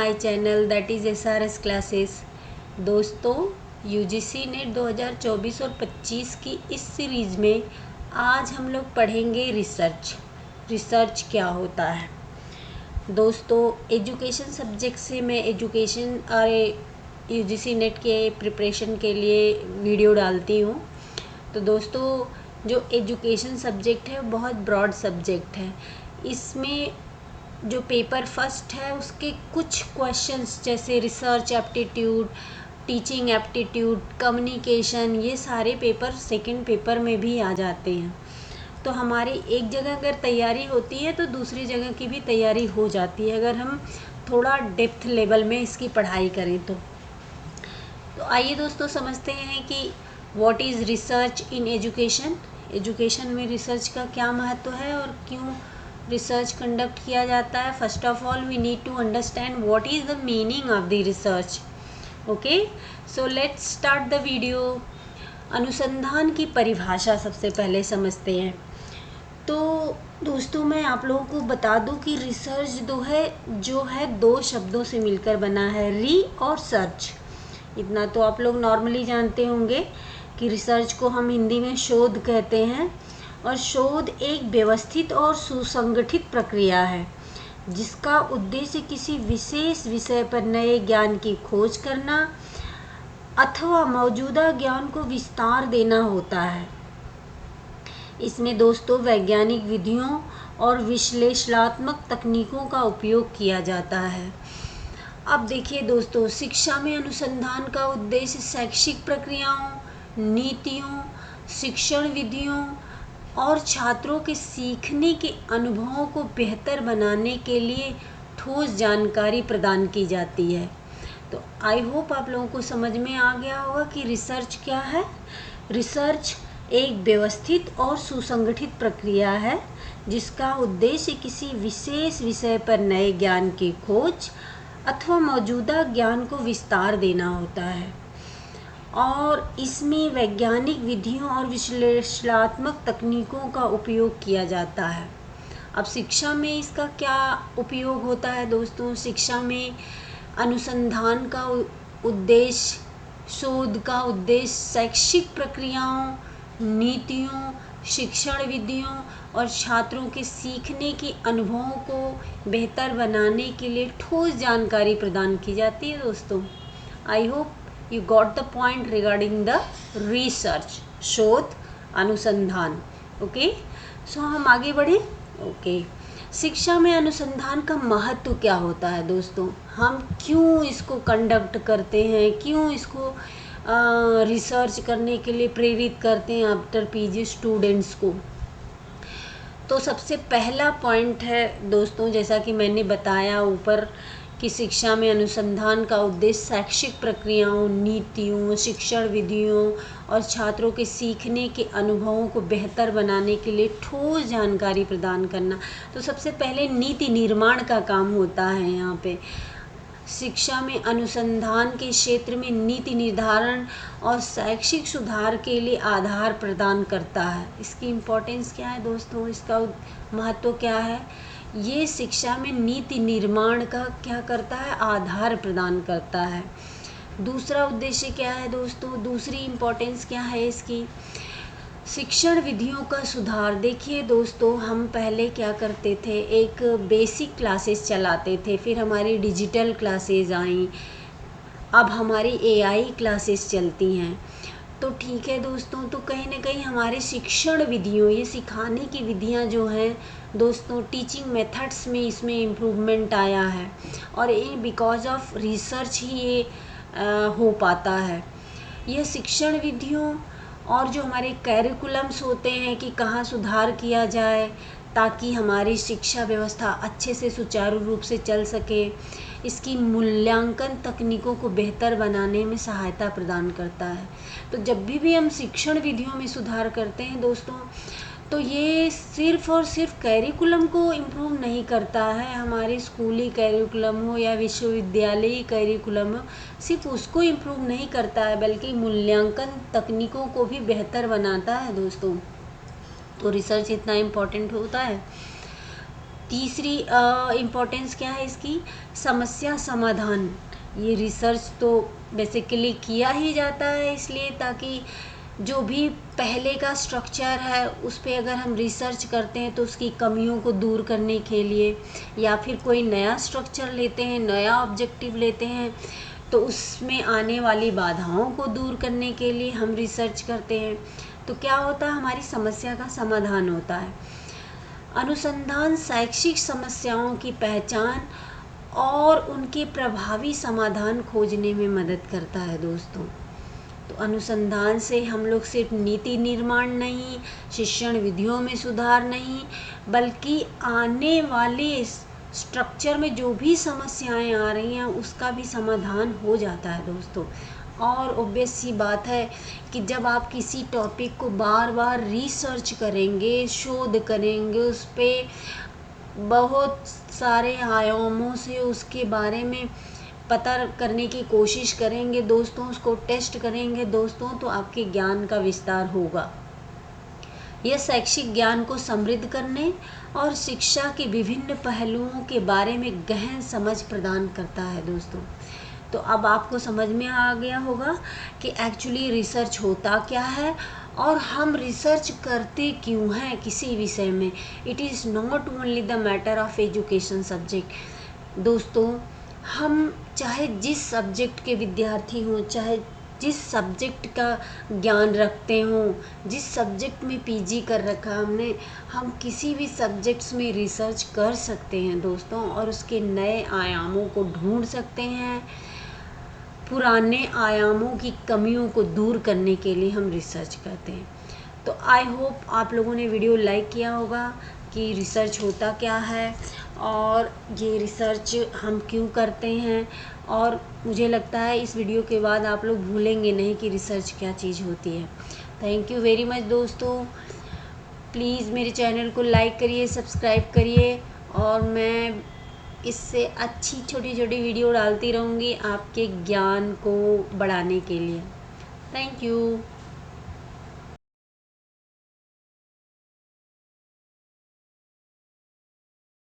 My channel that is SRS classes. दोस्तों, UGC net 2024 और 25 की इस सीरीज़ में आज हम लोग पढ़ेंगे रिसर्च क्या होता है। दोस्तों, एजुकेशन सब्जेक्ट से मैं एजुकेशन और UGC नेट के प्रिपरेशन के लिए वीडियो डालती हूँ। तो दोस्तों, जो एजुकेशन सब्जेक्ट है बहुत ब्रॉड सब्जेक्ट है। इसमें जो पेपर फर्स्ट है उसके कुछ क्वेश्चंस जैसे research aptitude, teaching aptitude, communication, ये सारे पेपर सेकंड पेपर में भी आ जाते हैं। तो हमारी एक जगह अगर तैयारी होती है तो दूसरी जगह की भी तैयारी हो जाती है अगर हम थोड़ा डेप्थ लेवल में इसकी पढ़ाई करें तो आइए दोस्तों समझते हैं कि what is research in education में रिसर्च का क्या महत्व है और क्यों रिसर्च कंडक्ट किया जाता है। First of all we need to understand what is the meaning of the research. Okay, so let's start the video. अनुसंधान की परिभाषा सबसे पहले समझते हैं। तो दोस्तों, मैं आप लोगों को बता दूं कि रिसर्च जो है दो शब्दों से मिलकर बना है, री और सर्च। इतना तो आप लोग नॉर्मली जानते होंगे कि रिसर्च को हम हिंदी में शोध कहते हैं और शोध एक व्यवस्थित और सुसंगठित प्रक्रिया है जिसका उद्देश्य किसी विशेष विषय पर नए ज्ञान की खोज करना अथवा मौजूदा ज्ञान को विस्तार देना होता है। इसमें दोस्तों वैज्ञानिक विधियों और विश्लेषणात्मक तकनीकों का उपयोग किया जाता है। अब देखिए दोस्तों, शिक्षा में अनुसंधान का उद्देश्य शैक्षिक प्रक्रियाओं, नीतियों, शिक्षण विधियों और छात्रों के सीखने के अनुभवों को बेहतर बनाने के लिए ठोस जानकारी प्रदान की जाती है। तो आई होप आप लोगों को समझ में आ गया होगा कि रिसर्च क्या है। रिसर्च एक व्यवस्थित और सुसंगठित प्रक्रिया है जिसका उद्देश्य किसी विशेष विषय पर नए ज्ञान की खोज अथवा मौजूदा ज्ञान को विस्तार देना होता है और इसमें वैज्ञानिक विधियों और विश्लेषणात्मक तकनीकों का उपयोग किया जाता है। अब शिक्षा में इसका क्या उपयोग होता है दोस्तों? शिक्षा में अनुसंधान का उद्देश्य, शोध का उद्देश्य शैक्षिक प्रक्रियाओं, नीतियों, शिक्षण विधियों और छात्रों के सीखने के अनुभवों को बेहतर बनाने के लिए ठोस जानकारी प्रदान की जाती है। दोस्तों, I hope you got the point regarding the research, शोध, अनुसंधान। ओके, सो हम आगे बढ़े। ओके, शिक्षा में अनुसंधान का महत्व क्या होता है दोस्तों? हम क्यों इसको कंडक्ट करते हैं, क्यों इसको रिसर्च करने के लिए प्रेरित करते हैं आफ्टर PG स्टूडेंट्स को? तो सबसे पहला पॉइंट है दोस्तों, जैसा कि मैंने बताया ऊपर कि शिक्षा में अनुसंधान का उद्देश्य शैक्षिक प्रक्रियाओं, नीतियों, शिक्षण विधियों और छात्रों के सीखने के अनुभवों को बेहतर बनाने के लिए ठोस जानकारी प्रदान करना। तो सबसे पहले नीति निर्माण का काम होता है यहाँ पे। शिक्षा में अनुसंधान के क्षेत्र में नीति निर्धारण और शैक्षिक सुधार के लिए आधार प्रदान करता है। इसकी इम्पोर्टेंस क्या है दोस्तों? इसका महत्व क्या है? ये शिक्षा में नीति निर्माण का क्या करता है? आधार प्रदान करता है। दूसरा उद्देश्य क्या है दोस्तों? दूसरी इम्पोर्टेंस क्या है इसकी? शिक्षण विधियों का सुधार। देखिए दोस्तों, हम पहले क्या करते थे, एक बेसिक क्लासेस चलाते थे, फिर हमारी डिजिटल क्लासेस आई, अब हमारी AI क्लासेस चलती हैं। तो ठीक है दोस्तों, तो कहीं ना कहीं हमारे शिक्षण विधियों, ये सिखाने की विधियां जो हैं दोस्तों, टीचिंग मेथड्स में इसमें इम्प्रूवमेंट आया है और ये बिकॉज ऑफ रिसर्च ही ये हो पाता है। यह शिक्षण विधियों और जो हमारे कैरिकुलम्स होते हैं कि कहाँ सुधार किया जाए ताकि हमारी शिक्षा व्यवस्था अच्छे से सुचारू रूप से चल सके, इसकी मूल्यांकन तकनीकों को बेहतर बनाने में सहायता प्रदान करता है। तो जब भी हम शिक्षण विधियों में सुधार करते हैं दोस्तों, तो ये सिर्फ और सिर्फ कैरिकुलम को इम्प्रूव नहीं करता है, हमारे स्कूली कैरिकुलम हो या विश्वविद्यालयी कैरिकुलम हो, सिर्फ उसको इम्प्रूव नहीं करता है बल्कि मूल्यांकन तकनीकों को भी बेहतर बनाता है दोस्तों। तो रिसर्च इतना इम्पोर्टेंट होता है। तीसरी इम्पोर्टेंस क्या है इसकी, समस्या समाधान। ये रिसर्च तो बेसिकली किया ही जाता है इसलिए ताकि जो भी पहले का स्ट्रक्चर है उस पर अगर हम रिसर्च करते हैं तो उसकी कमियों को दूर करने के लिए, या फिर कोई नया स्ट्रक्चर लेते हैं, नया ऑब्जेक्टिव लेते हैं तो उसमें आने वाली बाधाओं को दूर करने के लिए हम रिसर्च करते हैं। तो क्या होता है, हमारी समस्या का समाधान होता है। अनुसंधान शैक्षिक समस्याओं की पहचान और उनके प्रभावी समाधान खोजने में मदद करता है दोस्तों। तो अनुसंधान से हम लोग सिर्फ नीति निर्माण नहीं, शिक्षण विधियों में सुधार नहीं, बल्कि आने वाले स्ट्रक्चर में जो भी समस्याएं आ रही हैं उसका भी समाधान हो जाता है दोस्तों। और ऑब्वियस सी बात है कि जब आप किसी टॉपिक को बार बार रिसर्च करेंगे, शोध करेंगे, उस पर बहुत सारे आयामों से उसके बारे में पता करने की कोशिश करेंगे दोस्तों, उसको टेस्ट करेंगे दोस्तों, तो आपके ज्ञान का विस्तार होगा। यह शैक्षिक ज्ञान को समृद्ध करने और शिक्षा के विभिन्न पहलुओं के बारे में गहन समझ प्रदान करता है दोस्तों। तो अब आपको समझ में आ गया होगा कि एक्चुअली रिसर्च होता क्या है और हम रिसर्च करते क्यों हैं किसी विषय में। It is not only the matter of education subject दोस्तों। हम चाहे जिस सब्जेक्ट के विद्यार्थी हों, चाहे जिस सब्जेक्ट का ज्ञान रखते हों, जिस सब्जेक्ट में पीजी कर रखा हमने, हम किसी भी सब्जेक्ट्स में रिसर्च कर सकते हैं दोस्तों और उसके नए आयामों को ढूंढ सकते हैं। पुराने आयामों की कमियों को दूर करने के लिए हम रिसर्च करते हैं। तो आई होप आप लोगों ने वीडियो लाइक किया होगा कि रिसर्च होता क्या है और ये रिसर्च हम क्यों करते हैं। और मुझे लगता है इस वीडियो के बाद आप लोग भूलेंगे नहीं कि रिसर्च क्या चीज़ होती है। थैंक यू वेरी मच दोस्तों। प्लीज़ मेरे चैनल को लाइक करिए, सब्सक्राइब करिए और मैं इससे अच्छी छोटी छोटी वीडियो डालती रहूँगी आपके ज्ञान को बढ़ाने के लिए। Thank you.